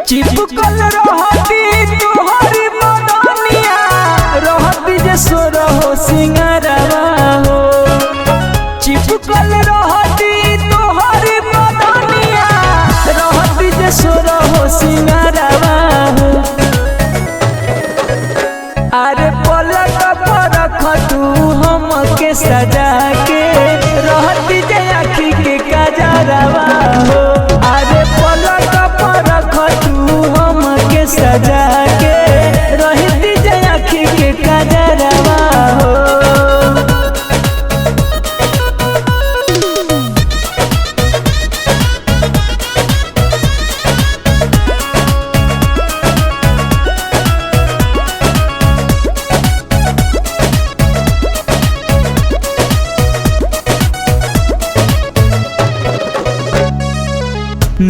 चिपकल रहती तोहरी मदनिया रहती जे सोर हो सिंगारवा हो। चिपकल रहती तोहरी मदनिया रहती जे सोर हो सिंगारवा हो। अरे पलक पर रख तू हमके सजा के रहती जे आँखी के कजरवा हो। अरे पलक पर रख तू हमके सजा के रहती जे आँखी के कजरवा हो।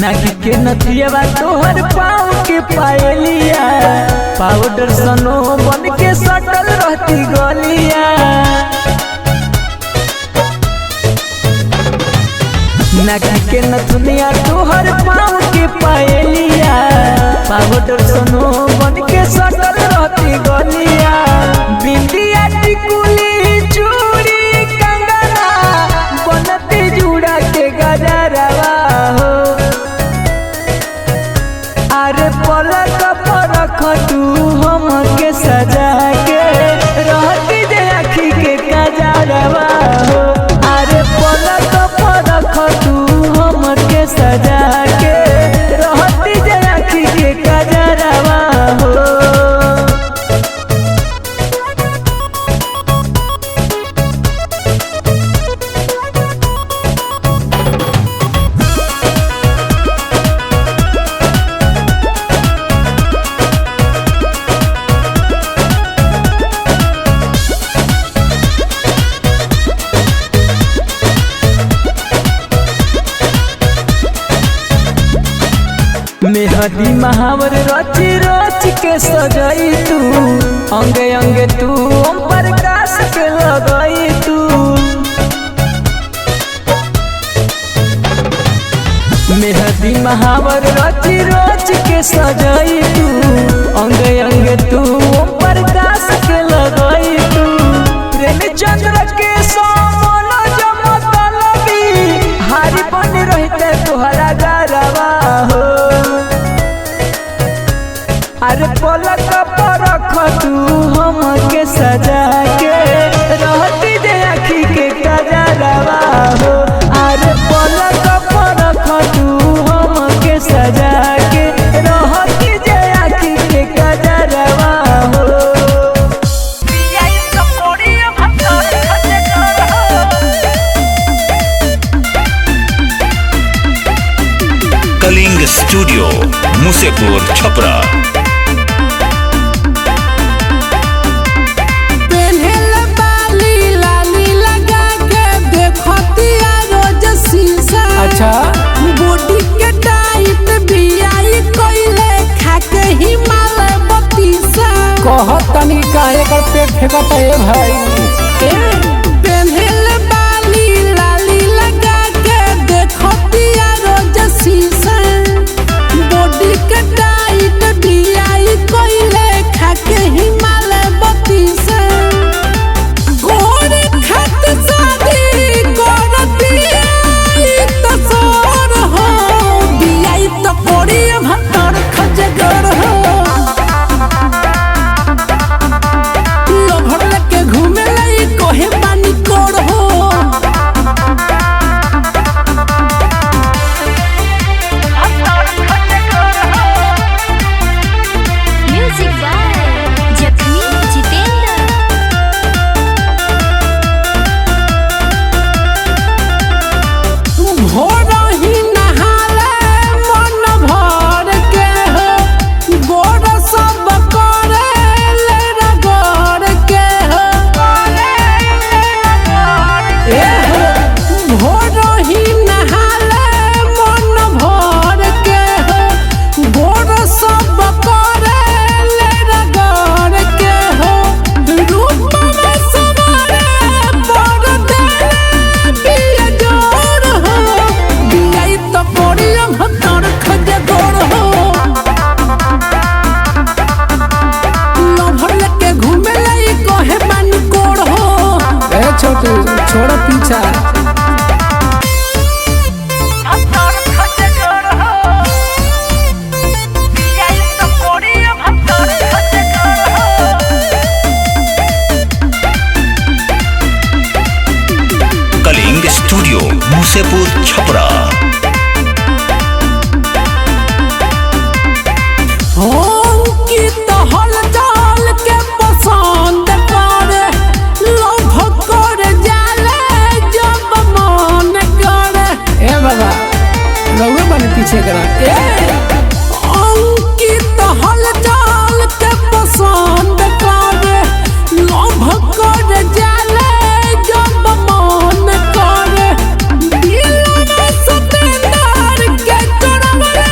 नाकी के नथियावा तोहर पाँव के पायलिया पाउडर सनो बन के सटल रहती गलिया। नाकी के नथुनिया तोहर पाँव के पायलिया पाउडर सनो बन के सटल रहती गलिया। बिंदिया टिकुली चूड़ी कंगना बनती जुड़ा के गजरवा हो। अरे पलक पर रख तू हमके सजा के रहती जे आँखी के कजरवा हो। अरे पलक पर रख तू हमके सजा के रहती जे आँखी के कजरवा हो। मेहदी महावर रची रच के सजाई तू अंगे अंगे तू ओम प्रकाश के लगाई तू। मेहदी महावर रची रच के सजाई तू अंगे अंगे तू ओम प्रकाश के लगाई तू। प्रेम चंद्र के सोमन जमतलबी हारी बन रहते तोहरा गरवा हो। अरे पलक पर रख तू हमके सजा के रहती जे आँखी के कजरवा हो। अरे पलक पर रख तू हमके सजा के रहती जे आँखी के कजरवा हो। कलिंग स्टूडियो मुसेपुर छपरा। अच्छा बॉडी के टाइट बियाई कोइले खाके हिमालय बतीसा कहत तनी काहे कर पेट फेंकत है भाई। पेन्हल बाली लाली लगा के देखतिया रोज शीशा बॉडी के टाइट बियाई कोइले खाके हिमालय बतीसा। गोरे खत शादी करती घूमे लाई कोहे पीछे करा अंकित हलचल के पसंद करे लोभ कर जाले जब मन करे दिल में सतेंदर के चोरवले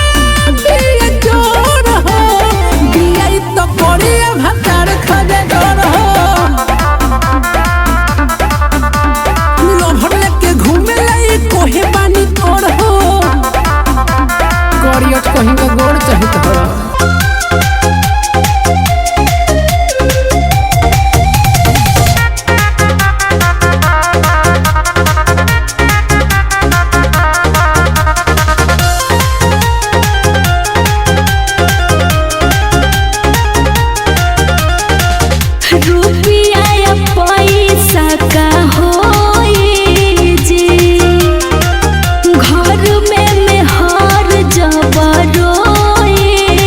दिए चोर हो दिया तो कोरिया भतार खजे डर हो लोभ लेके घूमे लाई कोहे बानी तोड़ हो करियट कहीं का गोड़ चाहिए हो रुपया या पैसा का होई जी घर में मेहर जब रोए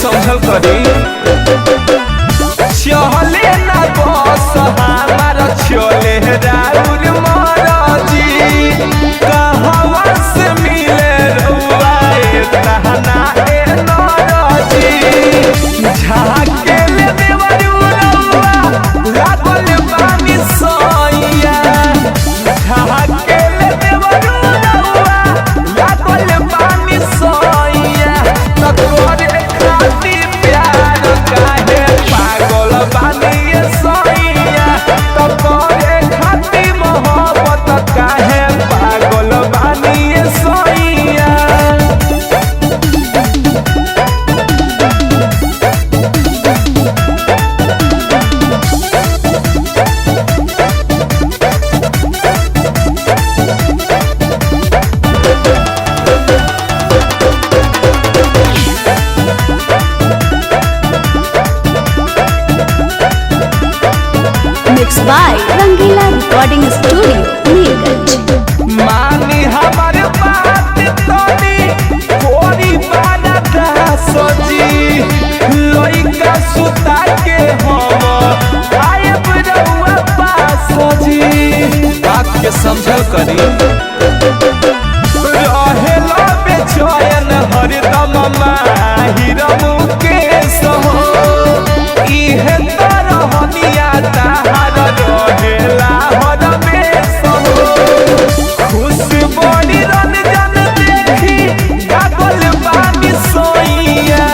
समझल करी चले ना बस हमार चले राउर मरजी कहवा से मिले रउआ तहना ए नरजी झाके ले देवरू रउआ लागल बानी सैया झाके ले देवरू रउआ लागल बानी सैया तोरे खातिर प्यार काहे पागल बानी सैया तोरे खातिर मोहब्बत काहे पागल बानी सैया mix by Rangeela recording studio Nilganj. मानी हमारे बात तोनी कोरी बाना सजी लइका सुता के हम आयब रउआ पास जी बात के समझल करी रहेला बेचैन हरदम माहिरमु के सहो इहे तरहनिया ताहार रहेला हरमे सहो खुश बड़ी रंजन देखी गागल बानी सोइया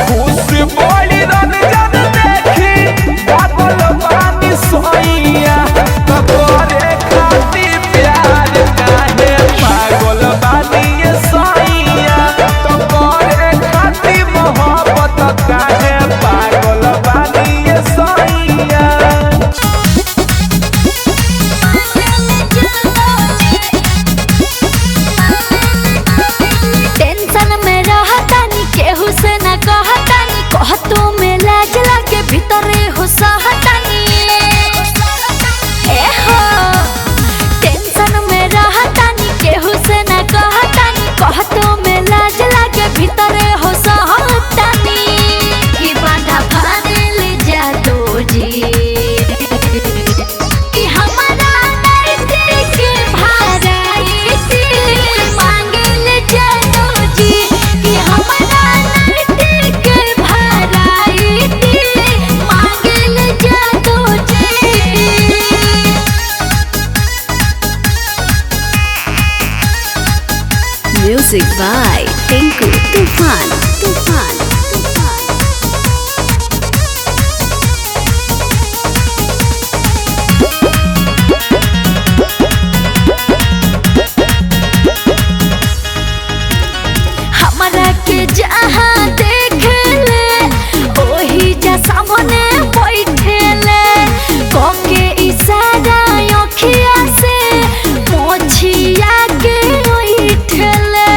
खुश बड़ी रंजन देखी गागल बानी सोइया तोरे खातिर प्यार काहे पागल बानी सोइया तोरे खातिर मोहब्बत काहे पागल बानी सोइया टेंशन में रहतानी केहू से न कहतानी कहतो में लाज लागे भीतरे हो सहतानी ए हो टेंशन में रहतानी केहू से न कहतानी कहतो में लाज लागे भीतरे हो सहतानी कि बांधा फादिल जादू जी कि हमारा नैतिक के भाराइती मांगल जादू जी कि हमारा नैतिक के भाराइती मांगल जादू जी। म्यूजिक बाय टिंकू तूफान तूफान तूफान। हमरा के जहाँ देख ले ओही जा सामने बैठे ले कोके इशारा अखिया से मोछिया के ओइठले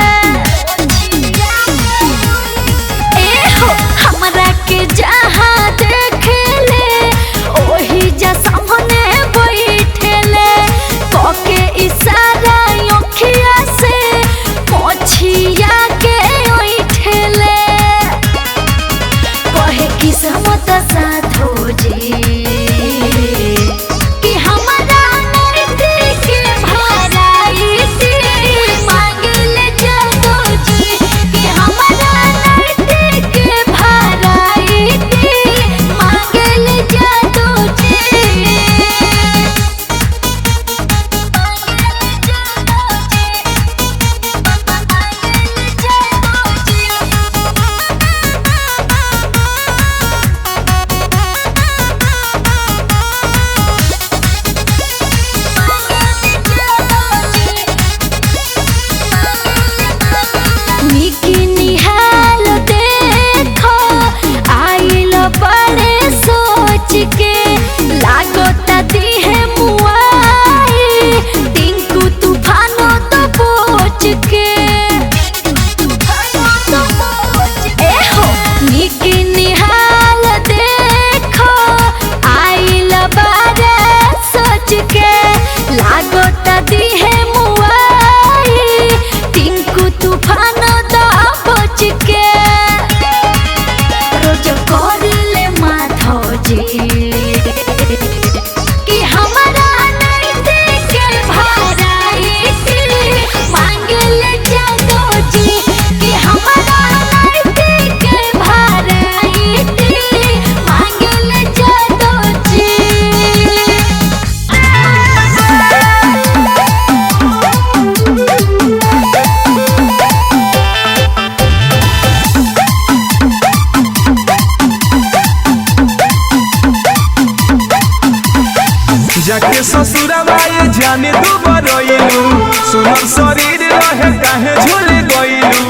जाके ससुरवा ये जाने दू बरइलू सुनर शरीर रहे काहे झूल गइलू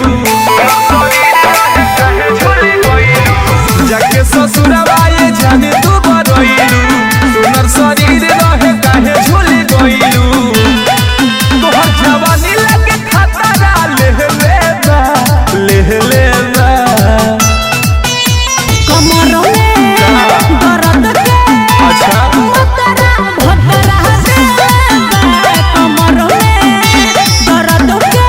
जाके ससुरवा ये जाने दू बरइलू सुनर शरीर रहे काहे झूल गइलू तोहर जवानी लगे खतरा ले लेबा कमरों में दर्द के अच्छा मतरा भतरा देबे कमरों में दर्द के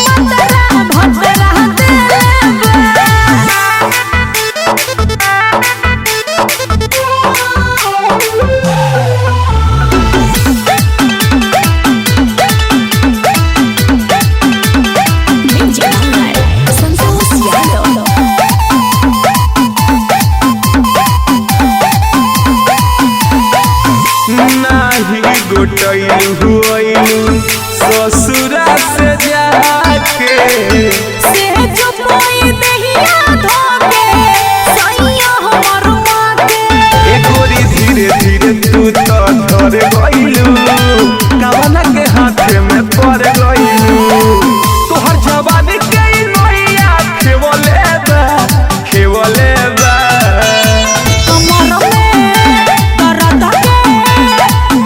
मतरा भतरा देबे नाही गोटैलू हुइलू ससुरा से जाके से जो कोई दहिया धोके सैया हमर माँ के ए गोरी धीरे धीरे तू तो धर गइलू कवना के हाथे में पड़ गइलू तोहर जवानी के नैया खेवले बा कमरों में दर्द के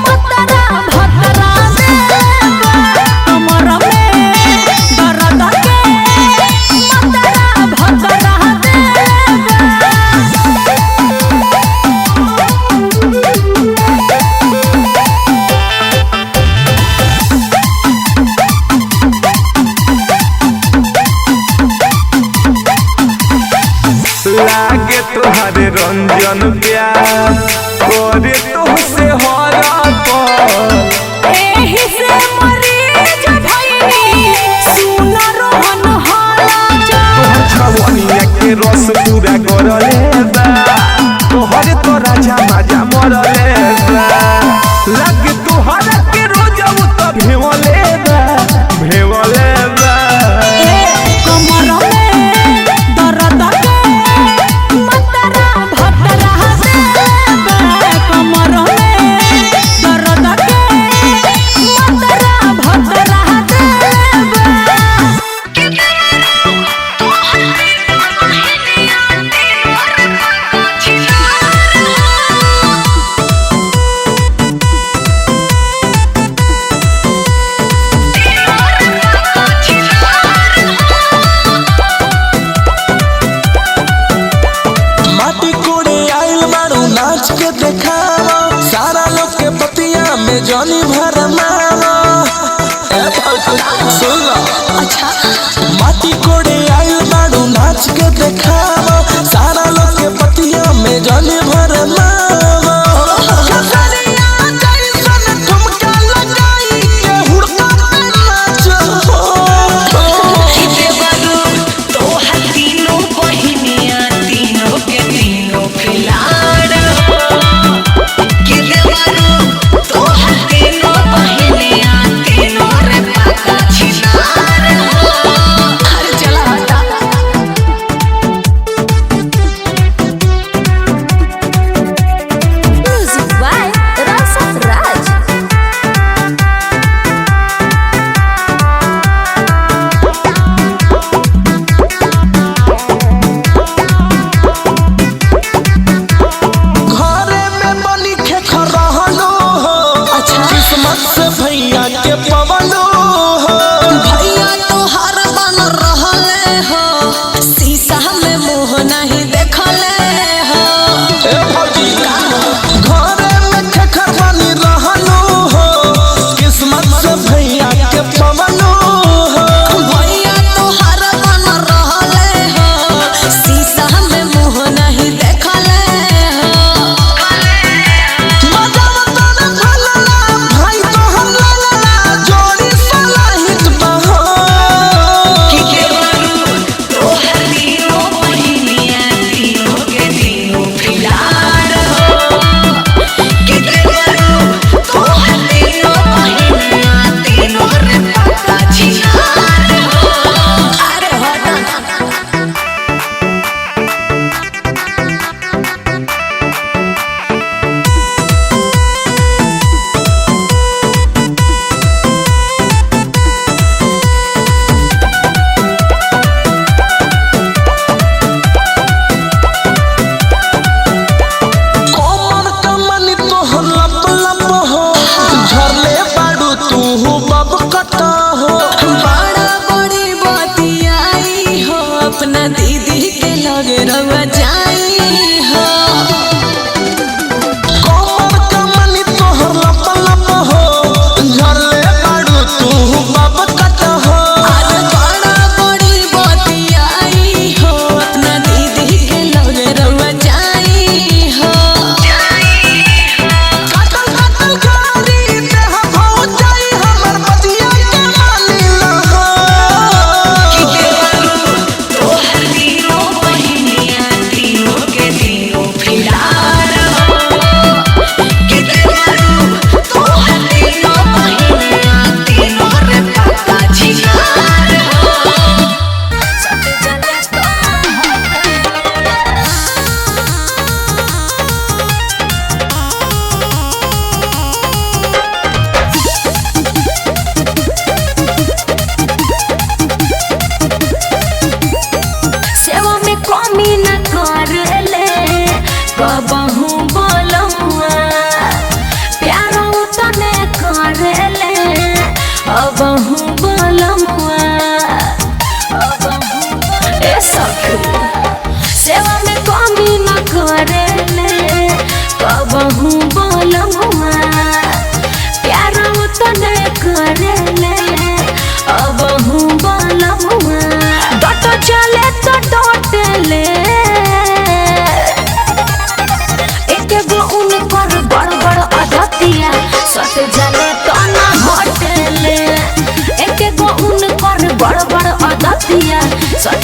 मतरा भतरा देबे कमरों में दर्द के मतरा भतरा देबे लागे तुहारे रंजन प्यार करे तुहसे हर एही से मरीज भइनी सुन रोहन हाला जा छवनिया के रस पूरा करले बा तोहरे तो राजा माजा मरले बा लागे तुहरा के रोज तो भेवले बा कमरों में दर्द के मतरा भतरा देबे कमरों में दर्द के मतरा भतरा देबे माटी कोड़े आइल बाड़ू नाच के देखावा सारा लोग के बतिया में जनी भर मावा सुन लो अच्छा माटी कोड़े आइल बाड़ू नाच के देखावा सारा लोग के बतिया में जनी भर मावा खसरिया जैसन ठुमका लगाई के हुड़का पे नाचो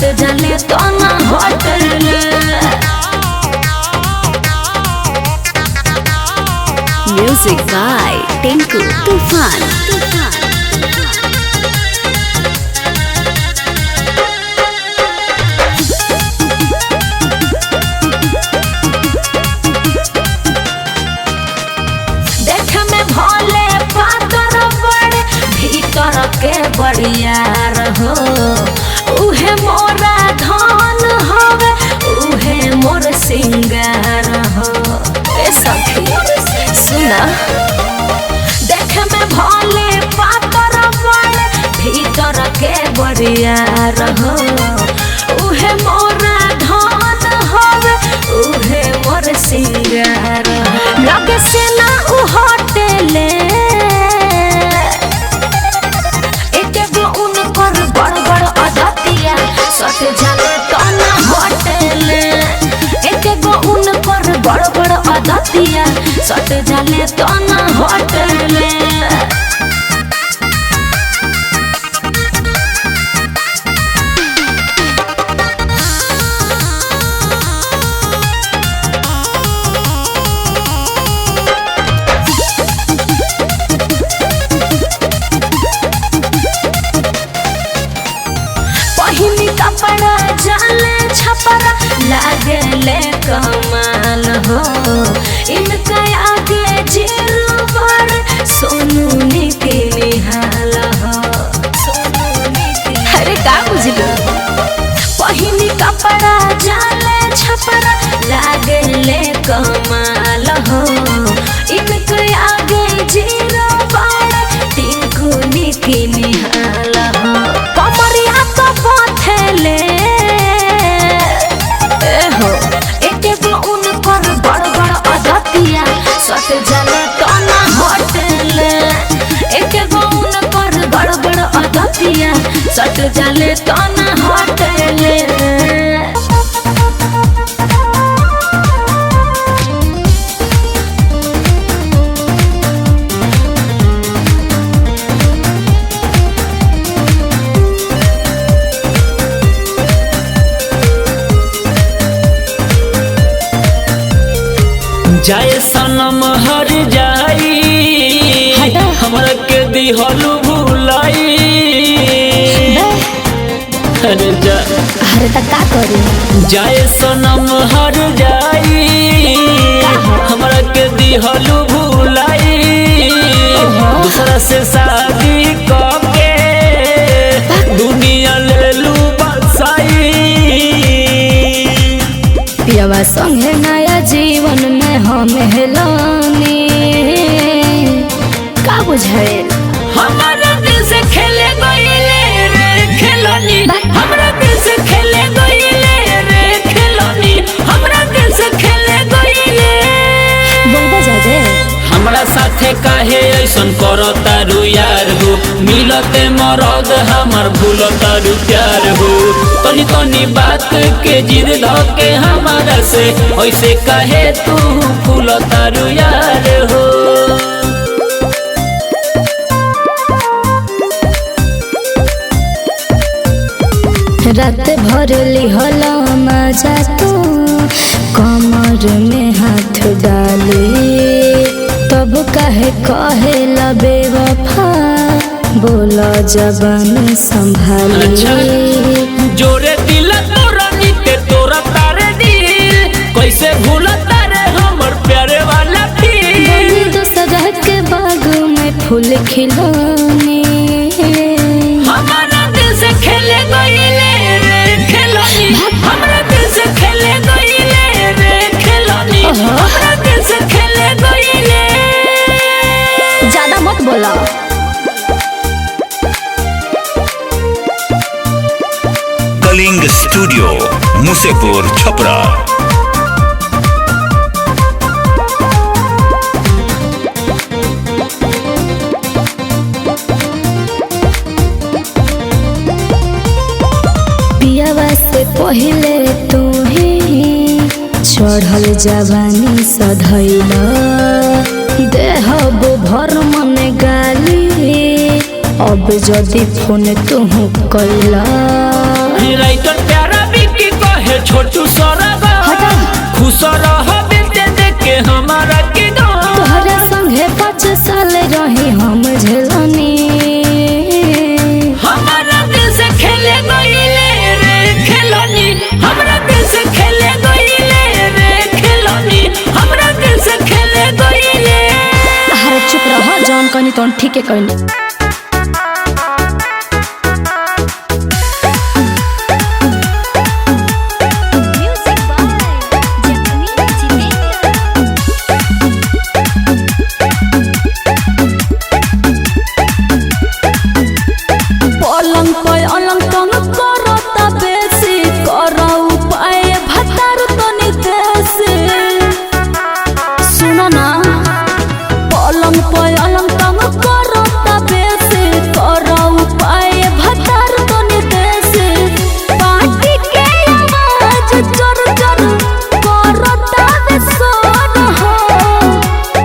सट जाले तो ना हटले। म्यूजिक बाय टिंकू तूफान। के बढ़िया रहो उहे मोरा धन हवे उहे मोर सिंगार हो। ए सखी सुना देख में भोले पातर बड़े भीतर के बढ़िया रहो उहे मोरा धन हवे उहे मोर सिंगार लगे से ना उ हटेले। सट जाले तो ना हटले एक गो उन पर बड़ बड़ अदतिया सट जाले तो ना हटले। कपड़ा जाले छपरा लागले कमाल हो इनका आगे जीरो बड़ सोनू के निहाल हो। अरे का बुझलो पहिनी कपड़ा जाले छपरा लागले कमाल हो इनका आगे जीरो बड़ टिंकू के निहाल हो। कमरिया तो पथेले हो एक गो उन पर बड़ बड़ अदतिया सट जाले तो ना हटले एक गो उन पर बड़ बड़ अदतिया सट जाले तो ना हटले। जाए सनम हर जाई हमरा के दिहलु भुलाई। अरे जा अरे त का करी जाए सनम हर जाई हमरा के दिहलु भुलाई। दूसरा से शादी करके दुनिया लेलु बसाई। पियवा संगे नया जीवन में हम हेलानी का बुझाए हमारा दिल से खेले गईले रे खेलानी हमरा दिल से खेले गईले रे खेलानी हमरा दिल से खेले गईले। बोलबा जा दे हमरा साथे काहे ऐसन करता रु यार हो मिलते मरद हमर भूलता रु प्यार हो। तनी तनी बात के जिद धके हमारा से ऐसे काहे तू भूलता रु यार हो। रात भर लिहला मजा तू कमर में हाथ डाली तब काहे कहेला बेवफा बोला जबान संभाली। अच्छा जोरे दिल तोरा नीते तोरा तारे दिल कैसे भूला तारे हमर प्यारे वाला फील। दूसरा के बाग में फूल खिलौने हमारा दिल से खेले गईले रे खेलानी हमरा दिल से खेले गईले रे खेलानी हमरा दिल से खेले गईले। ज्यादा मत बोला कलिंग स्टूडियो मुसेपुर छपरा। पियावा से पहले तू ही चढ़ल जवानी सधैला देहब भर मन गाली अब जदि फोन तू कैला राइटर प्यारा बिकी कहे छोटू सरगा खुश रह बिते देखे हमारा की तोहरा संगे 5 साल रहे हम झेलनी हमारा दिल से खेले गईले रे खेलनी हमरा दिल से खेले गईले रे खेलनी हमरा दिल से खेले गईले। अरे चुप रह जौन कहनी तौन ठीक है कहनी। पलंग पे अलंग तंग करता बेसी करा उपाय भतार तनी देसी सुनो ना पलंग पे अलंग तंग करता बेसी करा उपाय भतार तनी देसी पार्टी के आवाज चर चर करता बेसोन हो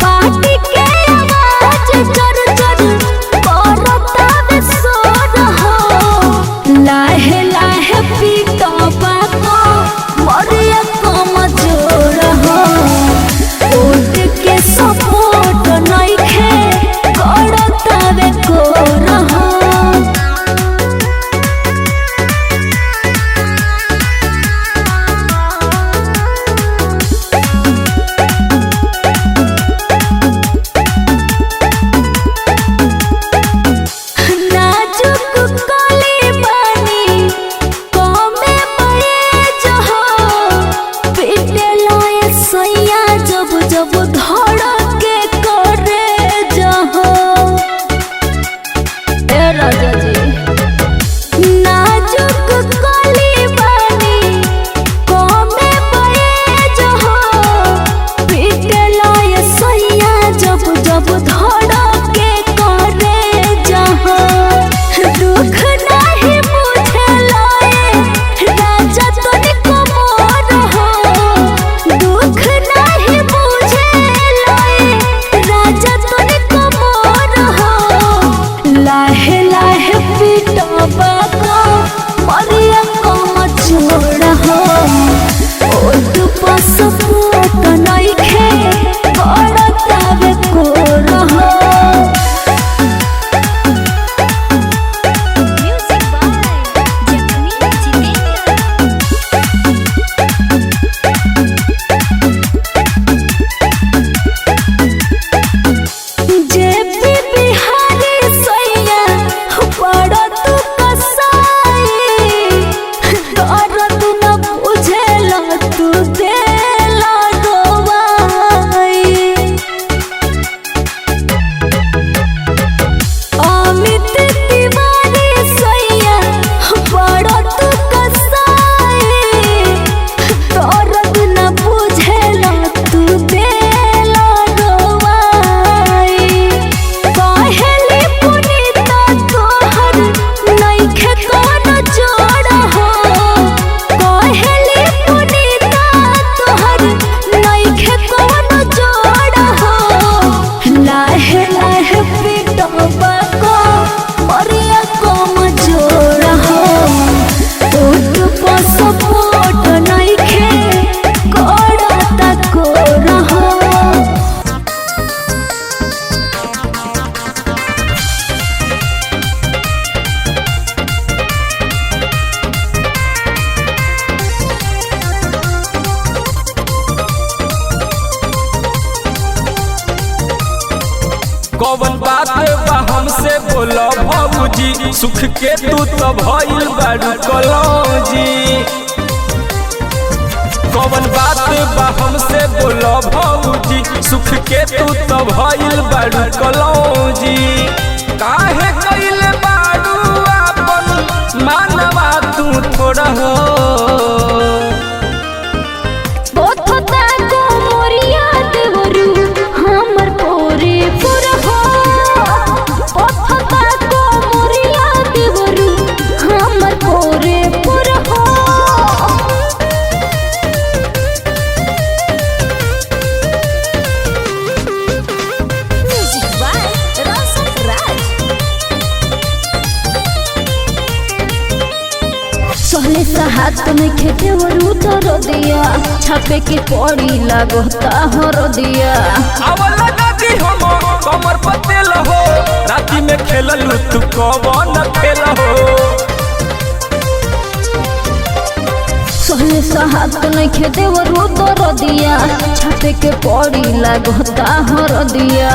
पार्टी के आवाज चर चर करता बेसोन हो लाहे लाहे पीटा बाको मरिया कम जोर हो ओट के सपोर्ट नइखे करता बे कोर हो नाजुक कली बानी कमे पड़े जहो पीटे लाए सैया जब जब धड़के करे जहो ए राजा जी नाजुक कली बानी कमे पड़े जहो पीटे लाए सैया जब जब धड़के करे जहो दुख नहीं मुझे लाए राजा तनिको मोर हो दुख नहीं मुझे लाए राजा तनिको मोर हो लाहे लाहे पीटबा को मरिया कम छोड़ हो ओट पसपोट नइखे करता बे कोर हो जे भी बिहारी सैया बड़ा तू कसाई दर्द न बुझेला तू देला गवाई अमित तिवारी सैया बड़ा तू कसाई दर्द न बुझेला तू देला गवाई पहली पुनीता तोहर नइखे कोनो जोड़ हो पहली पुनीता तोहर नइखे कोनो जोड़ हो लाहे लाहे पीटबा को मरिया कम जोड़ हो ओट पसपोट नइखे करता कोर हो। कौन बात बा हमसे बोलो भौजी सुख के तू तो भइल बारू कलौजी कौन बात बा हमसे बोलो भौजी सुख के तू तो भइल बारू कलौजी काहे कइले बारू अपन मानवा तू थोड़ा हो बोथता को मोरिया देवरू हमर पोरे पुर हो बोथता को मोरिया देवरू हमर पोरे पुर हो म्यूजिक बाय रसन राज में खेते वरू तो दिया छापे के पड़ी लागोता हो दिया आवला नदी हम कमर पतेल हो राती में खेललू तू कवन खेल हो सोहले सहात नहीं खेते वरू तो दिया छापे के पड़ी लागोता हो दिया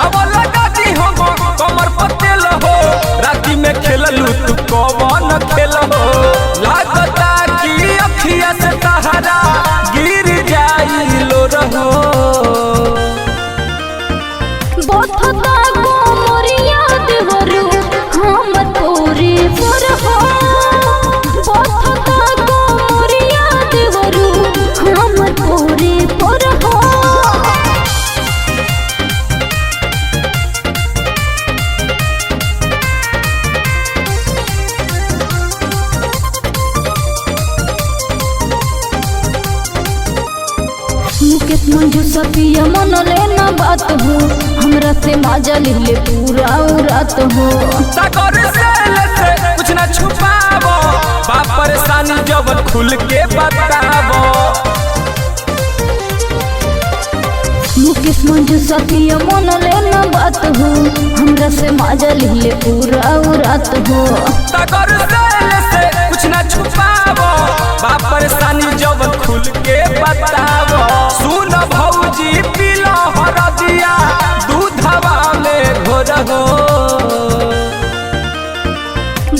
आवला नदी हम कमर पतेल हो राती में खेललू तू कवन खेल हो लागता की अखिया से तहरा गिर जाई लो रहो बोथता को मोरिया देवरू हम तोरे पर हो बोथता को मोरिया देवरू हम तोरे पर हो मुकेश मंजू सफिया मन लेना बात हो हमरा से माजा ले पूरा रात हो सागर से कुछ ना छुपावो बा परेशानी जब खुल के बतावो मुकेश मंजू सफिया मन लेना बात हो हमरा से माजा ले पूरा रात हो सागर से कुछ ना छुपावो बा परेशानी जब खुल के बतावो सुन भौजी पीला हरदिया दूधवा में घोर हो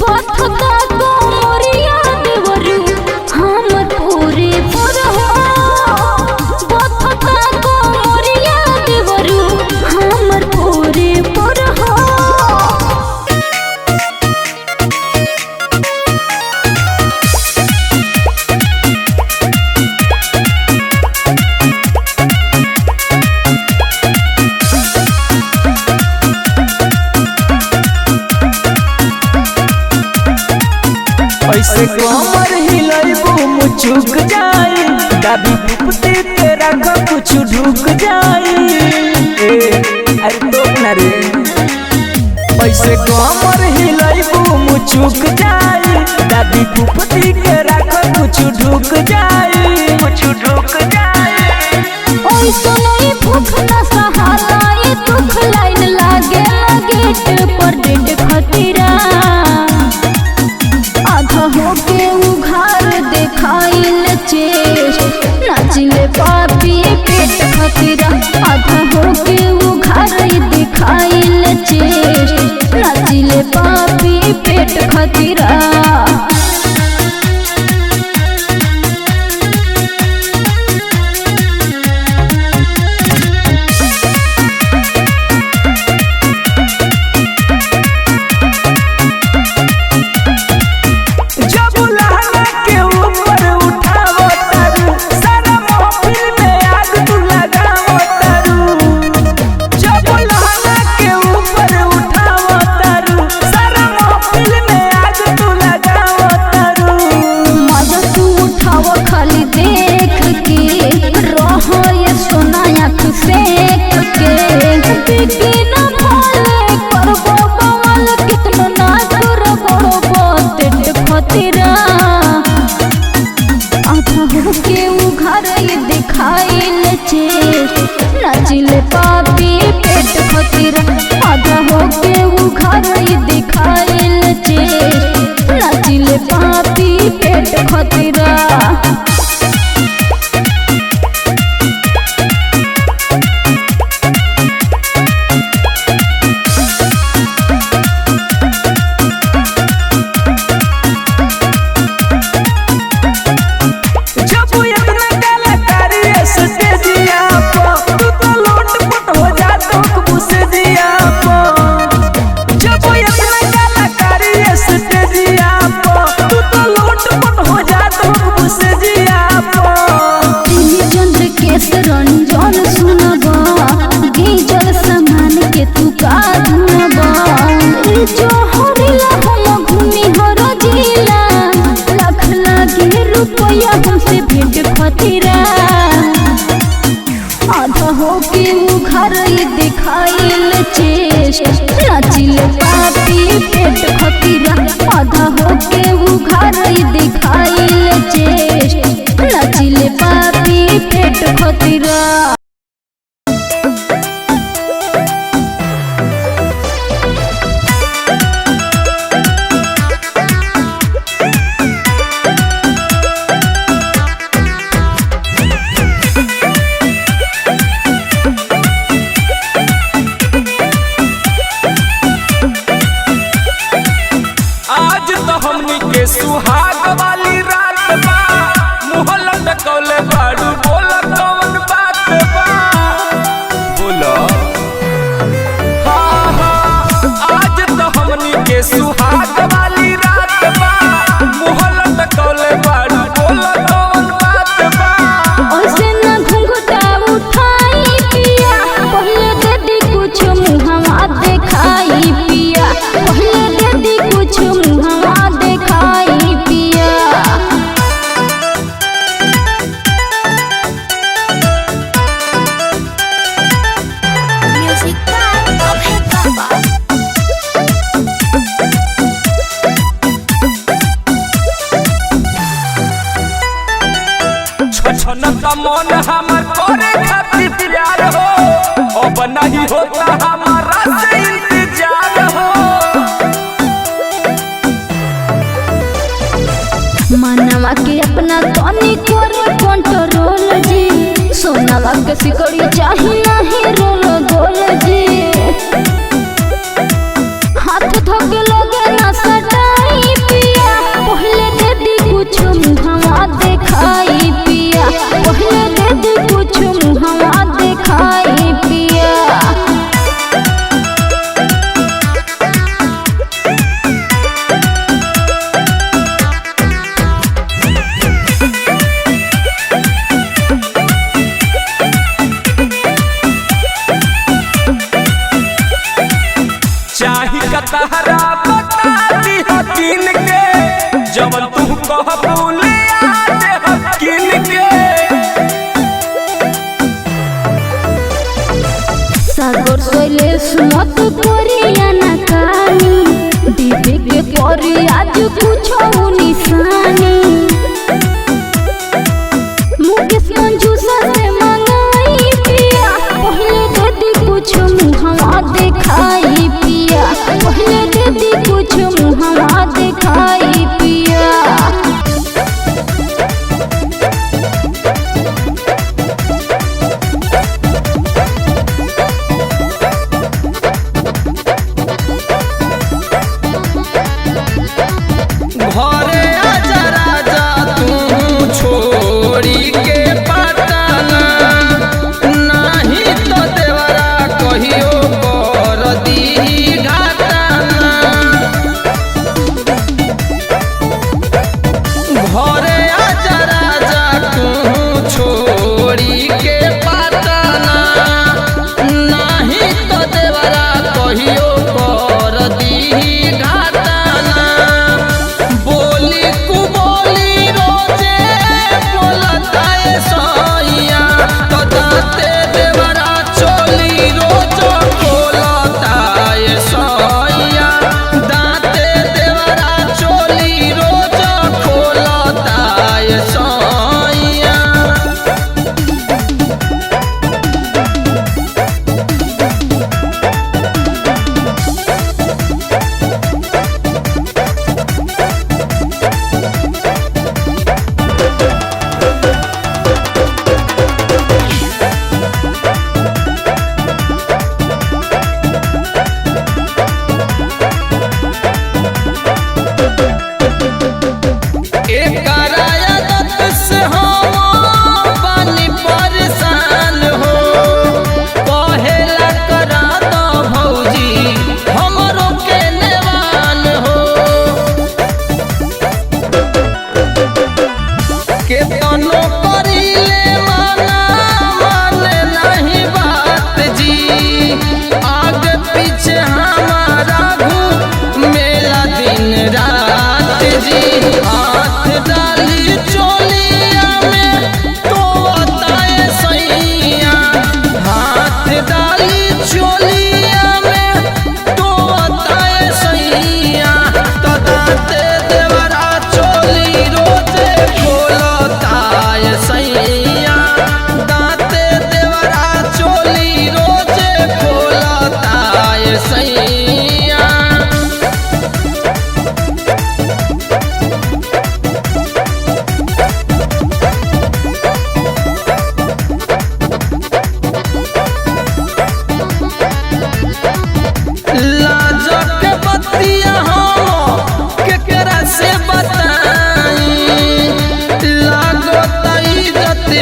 बोथता को मोरिया देवरू हम पूरे पर हो बोथता को मोरिया देवरू हम पूरे पर हो ऐसे कमर हिलैबू मुचुक जाई दाबी दुपते तेरा का कुछ ढुक जाई अरे तो ना रे ऐसे कमर हिलैबू मुचुक जाई दाबी दुपते तेरा का कुछ ढुक जाई ओई सुनई भूख न सहाला ये दुख लाइन लागे गेट पर डेड खतीरा आधा होके उघार देखाइल चेस्ट नाचिले पापी पेट खतीरा आधा होके उघार देखाइल चेस्ट नाचिले पापी पेट खतीरा जब लहंगा के ऊपर उठावो तारू सारा महफिल में आग तू लगावो तारू जब लहंगा के ऊपर उठावो तारू सारा महफिल में आग तू लगावो तारू मजा तू उठाव खाली देख के रहो ये सोना आँख फेंक के बिगिन भले करबो बवाल कितना ना कर बड़ो तेट खतीरा आधा होके उघार ये दिखाइल चेस्ट नाचिले पापी पेट खतीरा आधा होके उघार ये दिखाइल चेस्ट नाचिले पापी पेट खतीरा जब इतना कलाकारी स्टेजिया पर तू तो लोटपोट हो जातो बुसेजिया पर जब इतना कलाकारी स्टेजिया पर तू तो लोटपोट हो जातो बुसेजिया पर तीन चंद्र केस रंजन सुनबा गीजल समान के तू का धुनबा जो हरिला हम घूमी हर जिला लाख लागे रुपया हमसे भेंट खतीरा आधा होके उघार दिखाइल चेस्ट नाचिले पापी पेट खतीरा आधा होके उघार दिखाइल चेस्ट खातिर आज तो हमनी के सुहाग वाली रात बा, मुँह लटकौले बाड़ू, बोला कौन बात बा, बोला। हाँ हाँ, आज तो हमनी के सुहाग वाली रात बा, मुँह लटकौले बाड़ू, बोला कौन बात बा। ओसे न घुंघटा उठाई पिया, पहले दे दी कुछ मुहवा देखाई पिया, पहले दे दी कुछ मुहवा देखाई पिया। म्यूजिक का अभय बाबा छछनता मन हमर करे खातिर प्यार हो, अब नहीं होता हमारा से इंतजार हो। मनवा के अपना तनी करे कंट्रोल जी, सोनावा के सिकड़ी चाही नहीं रोल गोल जी, हाथ थक लगे ना सटाई पिया, पहले दे दी कुछ मुहवा देखाई पिया, पहले दे दी कुछ मुहवा देखाई पिया। चाही कतहरा बता दी हकीन के, जवन तू कह बोले आते हकीन के। सागर सोले सुमत परिया ना कानी, दीदी के परी आज कुछ निशानी, मुकेश मंजूसा से मंगाई पिया, पहले दे दी कुछ मुहवा देखाई पिया, पहले दे दी कुछ मुहवा देखाई पिया। घरे आजा राजा तू छोड़ी के पटना, नहीं तो देवरा कहियो कर दी घाटना।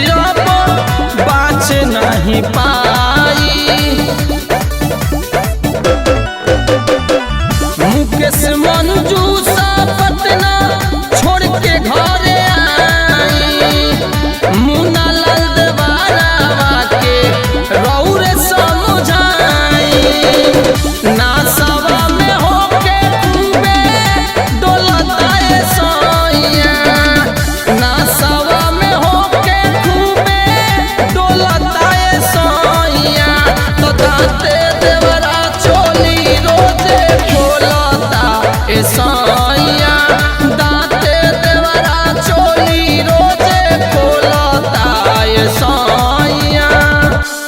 अब बाँच नहीं पा